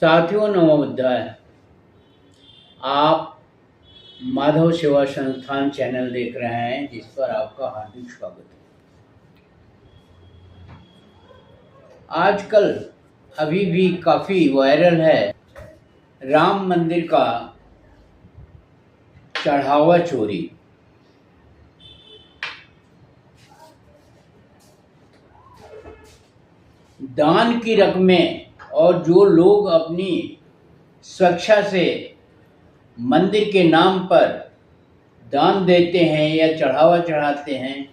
साथियों नमोबुद्धाय। आप माधव सेवा संस्थान चैनल देख रहे हैं, जिस पर आपका हार्दिक स्वागत है। आजकल अभी भी काफ़ी वायरल है राम मंदिर का चढ़ावा चोरी। दान की रकमें और जो लोग अपनी स्वेच्छा से मंदिर के नाम पर दान देते हैं या चढ़ावा चढ़ाते हैं,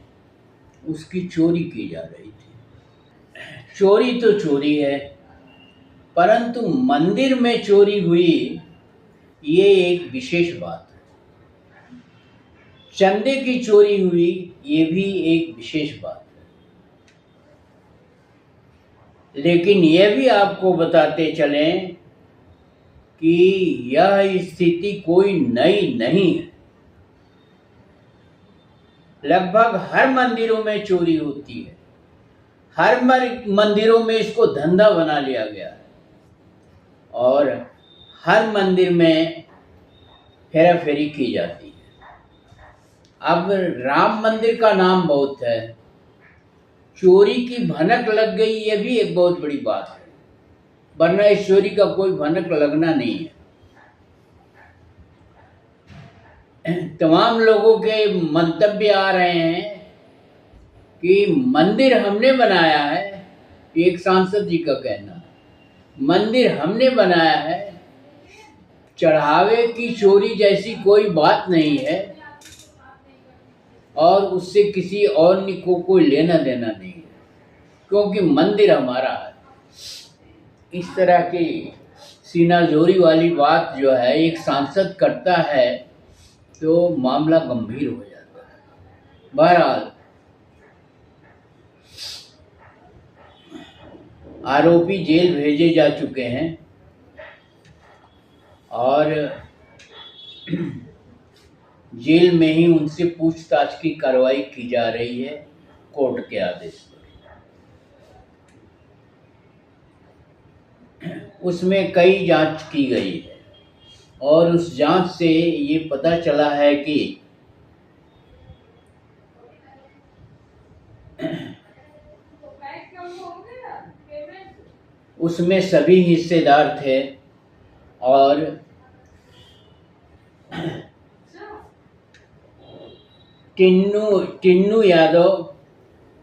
उसकी चोरी की जा रही थी। चोरी तो चोरी है, परंतु मंदिर में चोरी हुई ये एक विशेष बात है। चंदे की चोरी हुई ये भी एक विशेष बात है। लेकिन यह भी आपको बताते चलें कि यह स्थिति कोई नई नहीं है। लगभग हर मंदिरों में चोरी होती है। हर मंदिरों में इसको धंधा बना लिया गया है और हर मंदिर में हेरा फेरी की जाती है। अब राम मंदिर का नाम बहुत है, चोरी की भनक लग गई, ये भी एक बहुत बड़ी बात है, वरना इस चोरी का कोई भनक लगना नहीं है। तमाम लोगों के मंतव्य आ रहे हैं कि मंदिर हमने बनाया है। एक सांसद जी का कहना है, मंदिर हमने बनाया है, चढ़ावे की चोरी जैसी कोई बात नहीं है और उससे किसी और को कोई लेना देना नहीं है, क्योंकि मंदिर हमारा है। इस तरह की सीनाजोरी वाली बात जो है एक सांसद करता है तो मामला गंभीर हो जाता है। बहरहाल आरोपी जेल भेजे जा चुके हैं और जेल में ही उनसे पूछताछ की कार्रवाई की जा रही है कोर्ट के आदेश पर। उसमें कई जांच की गई है और उस जांच से ये पता चला है कि उसमें सभी हिस्सेदार थे और टिन्नू यादव,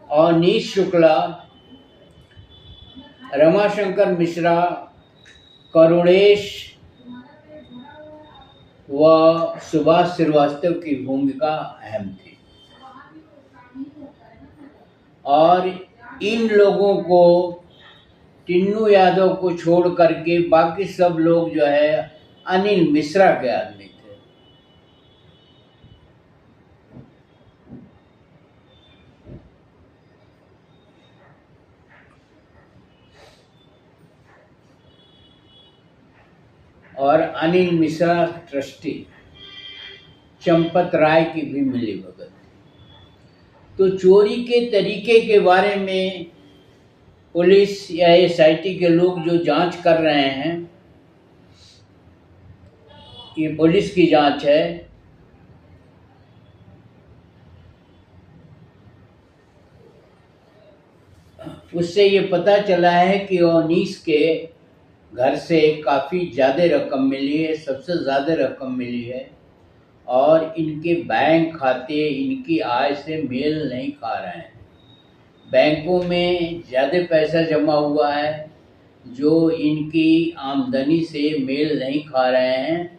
अवनीश शुक्ला, रमाशंकर मिश्रा, करुणेश व सुभाष श्रीवास्तव की भूमिका अहम थी और इन लोगों को, टिन्नू यादव को छोड़ करके बाकी सब लोग जो है अनिल मिश्रा के आदमी थे। और अनिल मिश्रा ट्रस्टी चंपत राय की भी मिलीभगत थी। तो चोरी के तरीके के बारे में पुलिस या एसआईटी के लोग जो जांच कर रहे हैं, ये पुलिस की जांच है, उससे ये पता चला है कि अवनीश के घर से काफ़ी ज़्यादा रकम मिली है, सबसे ज़्यादा रकम मिली है और इनके बैंक खाते इनकी आय से मेल नहीं खा रहे हैं। बैंकों में ज़्यादा पैसा जमा हुआ है जो इनकी आमदनी से मेल नहीं खा रहे हैं।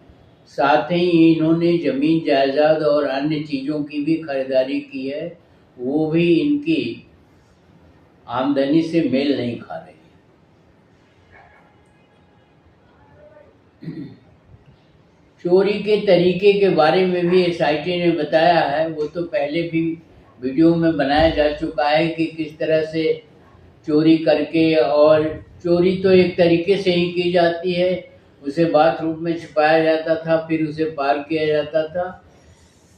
साथ ही इन्होंने ज़मीन जायदाद और अन्य चीज़ों की भी खरीदारी की है, वो भी इनकी आमदनी से मेल नहीं खा रही है। चोरी के तरीके के बारे में भी एसआईटी ने बताया है, वो तो पहले भी वीडियो में बनाया जा चुका है कि किस तरह से चोरी करके, और चोरी तो एक तरीके से ही की जाती है, उसे बाथरूम में छिपाया जाता था, फिर उसे पार किया जाता था।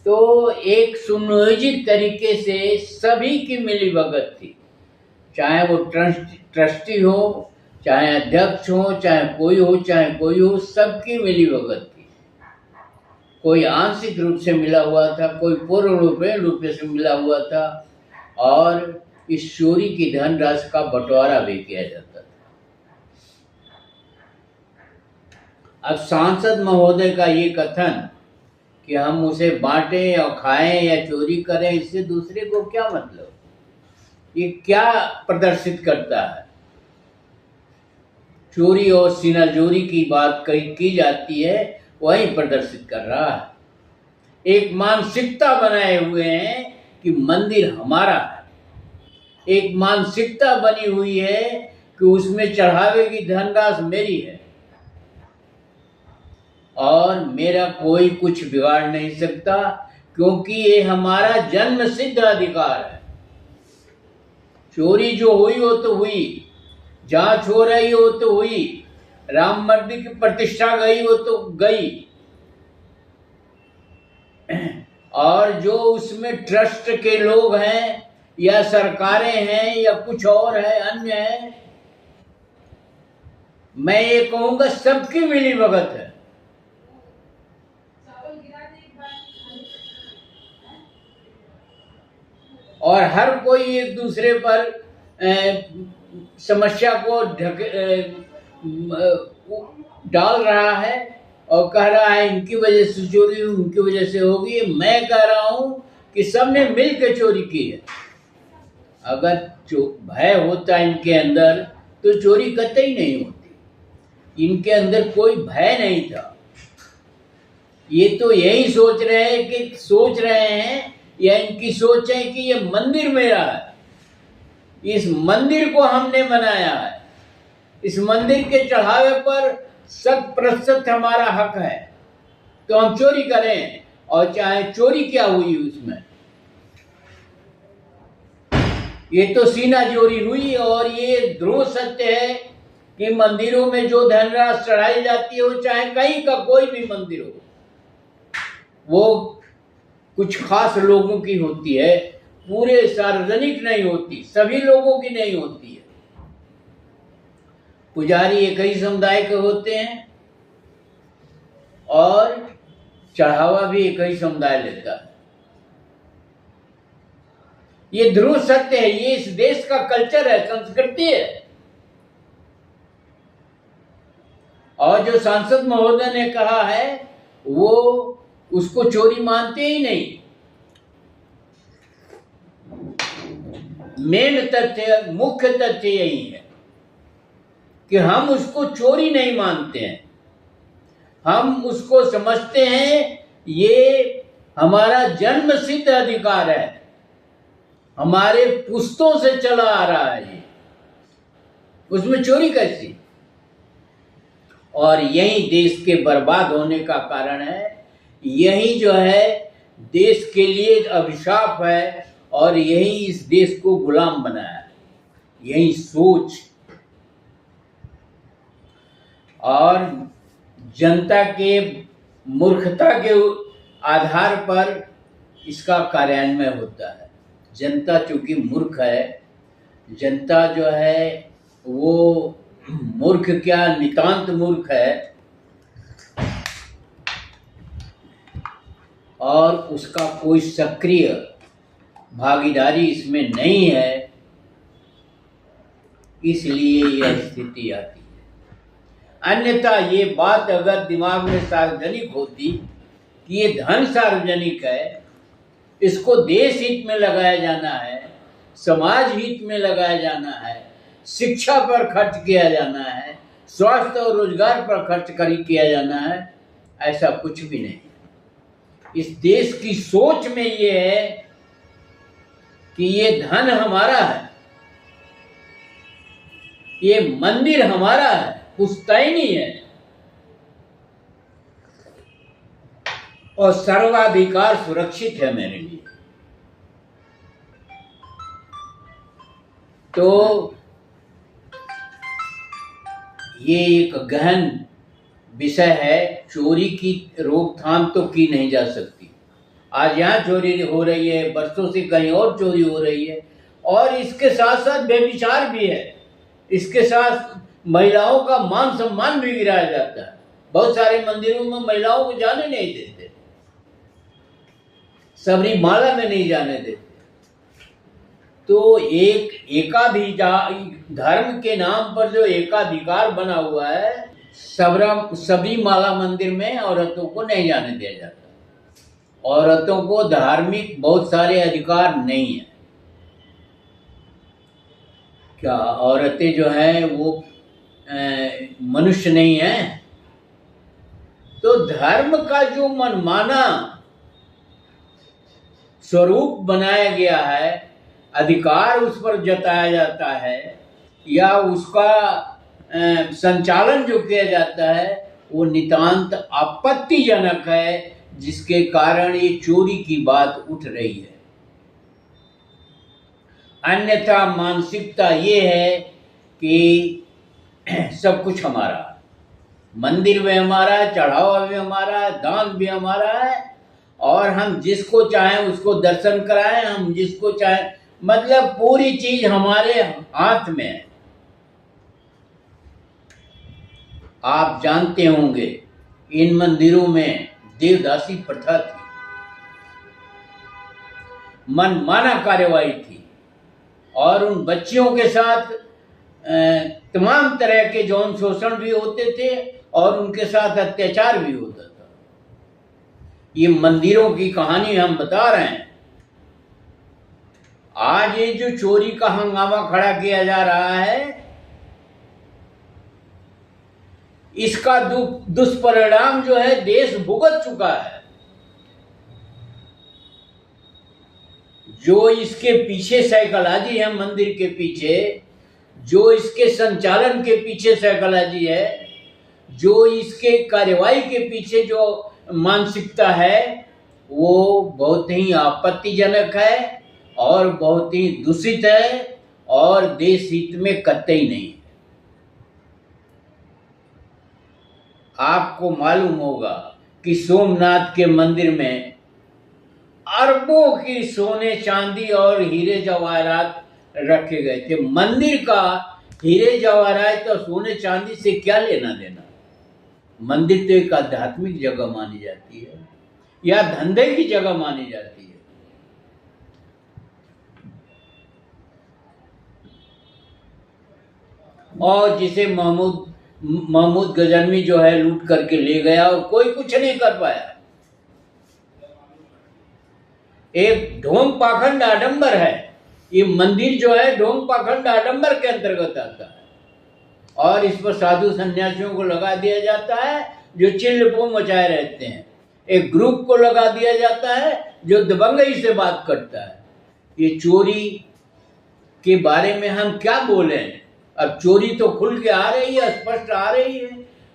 तो एक सुनियोजित तरीके से सभी की मिलीभगत थी, चाहे वो ट्रस्टी हो चाहे अध्यक्ष हो, चाहे कोई हो, सबकी मिली भगत थी। कोई आंशिक रूप से मिला हुआ था, कोई पूर्ण रूप से मिला हुआ था, और इस चोरी की धनराशि का बंटवारा भी किया जाता था। अब सांसद महोदय का ये कथन कि हम उसे बांटें और खाएं या चोरी करें, इससे दूसरे को क्या मतलब? ये क्या प्रदर्शित करता है? चोरी और सीनाजोरी की बात की जाती है, वही प्रदर्शित कर रहा है। एक मानसिकता बनाए हुए हैं कि मंदिर हमारा है। एक मानसिकता बनी हुई है कि उसमें चढ़ावे की धनराशि मेरी है और मेरा कोई कुछ बिगाड़ नहीं सकता, क्योंकि ये हमारा जन्म सिद्ध अधिकार है। चोरी जो हुई वो तो हुई, जांच हो रही हो तो हुई, राम मंदिर की प्रतिष्ठा गई वो तो गई, और जो उसमें ट्रस्ट के लोग हैं या सरकारें हैं या कुछ और है, अन्य है, मैं ये कहूंगा सबकी मिली भगत है। और हर कोई एक दूसरे पर समस्या को डाल रहा है और कह रहा है इनकी वजह से चोरी हुई, उनकी वजह से होगी। मैं कह रहा हूं कि सबने मिलकर चोरी की है। अगर भय होता इनके अंदर तो चोरी कतई नहीं होती। इनके अंदर कोई भय नहीं था। ये तो यही सोच रहे हैं या इनकी सोच है कि ये मंदिर मेरा है, इस मंदिर को हमने बनाया है, इस मंदिर के चढ़ावे पर 100% हमारा हक है, तो हम चोरी करें, और चाहे चोरी क्या हुई उसमें। ये तो सीना चोरी हुई, और ये ध्रुव सत्य है कि मंदिरों में जो धनराशि चढ़ाई जाती है, वो चाहे कहीं का कोई भी मंदिर हो, वो कुछ खास लोगों की होती है, पूरे सार्वजनिक नहीं होती, सभी लोगों की नहीं होती है। पुजारी एक ही समुदाय के होते हैं और चढ़ावा भी एक ही समुदाय लेता है। ये ध्रुव सत्य है, ये इस देश का कल्चर है, संस्कृति है। और जो सांसद महोदय ने कहा है वो उसको चोरी मानते ही नहीं। मेन तथ्य, मुख्य तथ्य यही है कि हम उसको चोरी नहीं मानते हैं। हम उसको समझते हैं ये हमारा जन्म सिद्ध अधिकार है, हमारे पुश्तों से चला आ रहा है, ये उसमें चोरी कैसी? और यही देश के बर्बाद होने का कारण है। यही जो है देश के लिए अभिशाप है, और यही इस देश को गुलाम बनाया है, यही सोच। और जनता के मूर्खता के आधार पर इसका कार्यान्वयन होता है। जनता चूंकि मूर्ख है, जनता जो है वो मूर्ख क्या, नितांत मूर्ख है, और उसका कोई सक्रिय भागीदारी इसमें नहीं है, इसलिए यह स्थिति आती है। अन्यथा ये बात अगर दिमाग में सार्वजनिक होती कि ये धन सार्वजनिक है, इसको देश हित में लगाया जाना है, समाज हित में लगाया जाना है, शिक्षा पर खर्च किया जाना है, स्वास्थ्य और रोजगार पर खर्च किया जाना है, ऐसा कुछ भी नहीं। इस देश की सोच में ये है कि ये धन हमारा है, ये मंदिर हमारा है, पुश्तैनी है, और सर्वाधिकार सुरक्षित है मेरे लिए। तो ये एक गहन विषय है। चोरी की रोकथाम तो की नहीं जा सकती। आज यहाँ चोरी हो रही है, बरसों से कहीं और चोरी हो रही है, और इसके साथ साथ व्यभिचार भी है, इसके साथ महिलाओं का मान सम्मान भी गिराया जाता है। बहुत सारे मंदिरों में महिलाओं को जाने नहीं देते, सबरीमाला में नहीं जाने देते। तो एक धर्म के नाम पर जो एकाधिकार बना हुआ है, सबरीमाला मंदिर में औरतों को नहीं जाने दिया जाता। औरतों को धार्मिक बहुत सारे अधिकार नहीं है। क्या औरतें जो हैं वो मनुष्य नहीं है? तो धर्म का जो मनमाना स्वरूप बनाया गया है, अधिकार उस पर जताया जाता है या उसका संचालन जो किया जाता है, वो नितांत आपत्तिजनक है, जिसके कारण ये चोरी की बात उठ रही है। अन्यथा मानसिकता ये है कि सब कुछ हमारा है, मंदिर भी हमारा है, चढ़ावा भी हमारा है, दान भी हमारा है, और हम जिसको चाहें उसको दर्शन कराएं, हम जिसको चाहें, मतलब पूरी चीज हमारे हाथ में है। आप जानते होंगे इन मंदिरों में देवदासी प्रथा थी, मनमाना कार्यवाही थी, और उन बच्चियों के साथ तमाम तरह के यौन शोषण भी होते थे और उनके साथ अत्याचार भी होता था। ये मंदिरों की कहानी हम बता रहे हैं। आज ये जो चोरी का हंगामा खड़ा किया जा रहा है, इसका दुष्परिणाम जो है देश भुगत चुका है। जो इसके पीछे साइकोलॉजी है, मंदिर के पीछे जो इसके संचालन के पीछे साइकोलॉजी है, जो इसके कार्यवाही के पीछे जो मानसिकता है, वो बहुत ही आपत्तिजनक है और बहुत ही दूषित है और देश हित में कतई नहीं। आपको मालूम होगा कि सोमनाथ के मंदिर में अरबों की सोने चांदी और हीरे जवाहरात रखे गए थे। मंदिर का हीरे जवाहरात तो सोने चांदी से क्या लेना देना? मंदिर तो एक आध्यात्मिक जगह मानी जाती है या धंधे की जगह मानी जाती है। और जिसे महमूद गजनवी जो है लूट करके ले गया और कोई कुछ नहीं कर पाया। एक ढोंग पाखंड आडंबर है। ये मंदिर जो है ढोंग पाखंड आडंबर के अंतर्गत आता है, और इस पर साधु सन्यासियों को लगा दिया जाता है जो चिल्लपो मचाए रहते हैं। एक ग्रुप को लगा दिया जाता है जो दबंगई से बात करता है। ये चोरी के बारे में हम क्या बोलें? अब चोरी तो खुल के आ रही है, स्पष्ट आ रही है।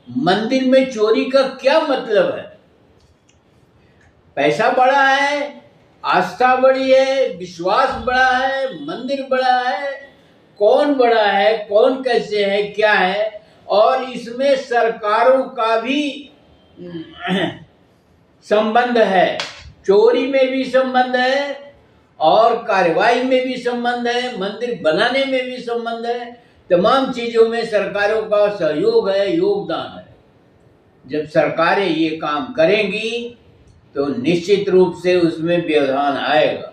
मंदिर में चोरी का क्या मतलब है? पैसा बड़ा है, आस्था बड़ी है, विश्वास बड़ा है, मंदिर बड़ा है, कौन बड़ा है, कौन कैसे है, क्या है? और इसमें सरकारों का भी संबंध है। चोरी में भी संबंध है और कार्रवाई में भी संबंध है, मंदिर बनाने में भी संबंध है। तमाम चीजों में सरकारों का सहयोग है, योगदान है। जब सरकारें ये काम करेंगी तो निश्चित रूप से उसमें व्यवधान आएगा।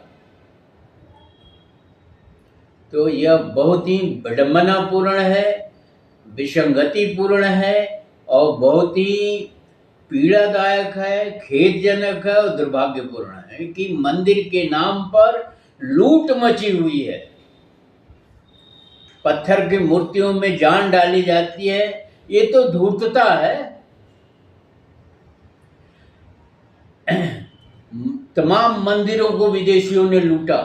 तो यह बहुत ही विडंबनापूर्ण है, विसंगतिपूर्ण है और बहुत ही पीड़ादायक है, खेदजनक है और दुर्भाग्यपूर्ण है कि मंदिर के नाम पर लूट मची हुई है। पत्थर की मूर्तियों में जान डाली जाती है। ये तो धूर्तता है। तमाम मंदिरों को विदेशियों ने लूटा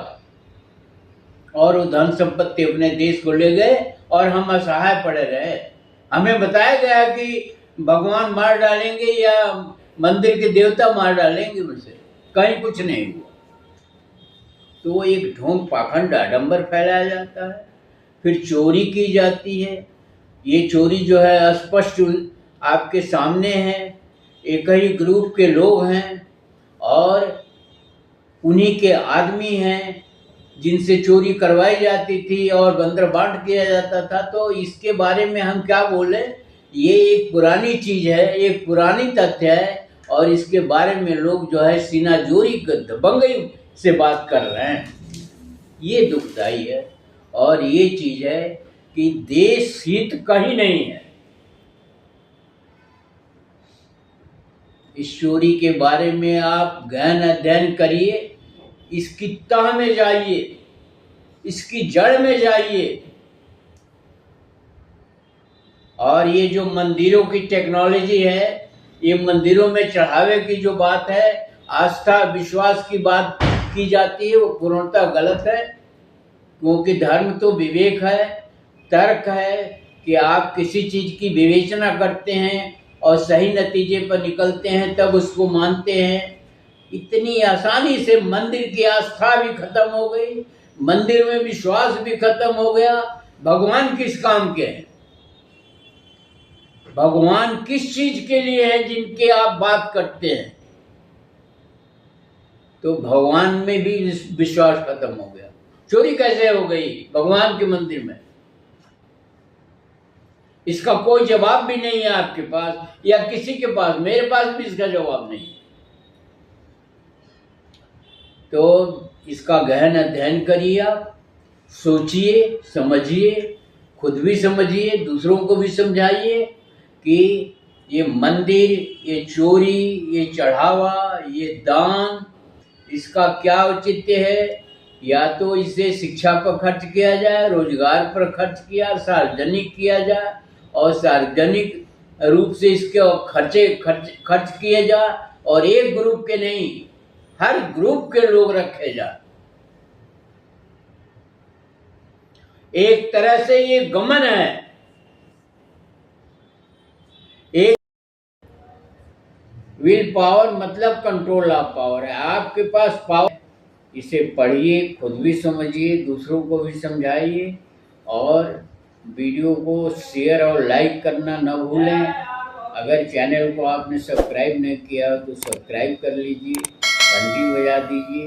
और वो धन संपत्ति अपने देश को ले गए और हम असहाय पड़े रहे। हमें बताया गया कि भगवान मार डालेंगे या मंदिर के देवता मार डालेंगे, मुझसे कहीं कुछ नहीं हुआ। तो एक ढोंग पाखंड आडंबर फैलाया जाता है, फिर चोरी की जाती है। ये चोरी जो है स्पष्ट आपके सामने है। एक ही ग्रुप के लोग हैं और उन्हीं के आदमी हैं जिनसे चोरी करवाई जाती थी और बंदर बांट किया जाता था। तो इसके बारे में हम क्या बोले, ये एक पुरानी चीज़ है, एक पुरानी तथ्य है, और इसके बारे में लोग जो है सीना जोरी दबंगई से बात कर रहे हैं। ये दुखदाई है। और ये चीज़ है कि देश हित कहीं नहीं है। इस चोरी के बारे में आप गहन अध्ययन करिए, इसकी तह में जाइए, इसकी जड़ में जाइए। और ये जो मंदिरों की टेक्नोलॉजी है, ये मंदिरों में चढ़ावे की जो बात है, आस्था विश्वास की बात की जाती है, वो पूर्णतः गलत है। क्योंकि धर्म तो विवेक है, तर्क है कि आप किसी चीज़ की विवेचना करते हैं और सही नतीजे पर निकलते हैं, तब उसको मानते हैं। इतनी आसानी से मंदिर की आस्था भी खत्म हो गई, मंदिर में विश्वास भी खत्म हो गया। भगवान किस काम के हैं? भगवान किस चीज के लिए है जिनके आप बात करते हैं? तो भगवान में भी विश्वास खत्म हो गया। चोरी कैसे हो गई भगवान के मंदिर में? इसका कोई जवाब भी नहीं है आपके पास या किसी के पास। मेरे पास भी इसका जवाब नहीं। तो इसका गहन अध्ययन करिए, आप सोचिए, समझिए, खुद भी समझिए, दूसरों को भी समझाइए कि ये मंदिर, ये चोरी, ये चढ़ावा, ये दान, इसका क्या औचित्य है। या तो इसे शिक्षा पर खर्च किया जाए, रोजगार पर खर्च किया, सार्वजनिक किया जाए, और सार्वजनिक रूप से इसके खर्च किए जाए, और एक ग्रुप के नहीं, हर ग्रुप के लोग रखे जाए। एक तरह से ये गमन है। एक विल पावर मतलब कंट्रोल ऑफ पावर है। आपके पास पावर, इसे पढ़िए, खुद भी समझिए, दूसरों को भी समझाइए, और वीडियो को शेयर और लाइक करना न भूलें। अगर चैनल को आपने सब्सक्राइब नहीं किया तो सब्सक्राइब कर लीजिए, घंटी बजा दीजिए।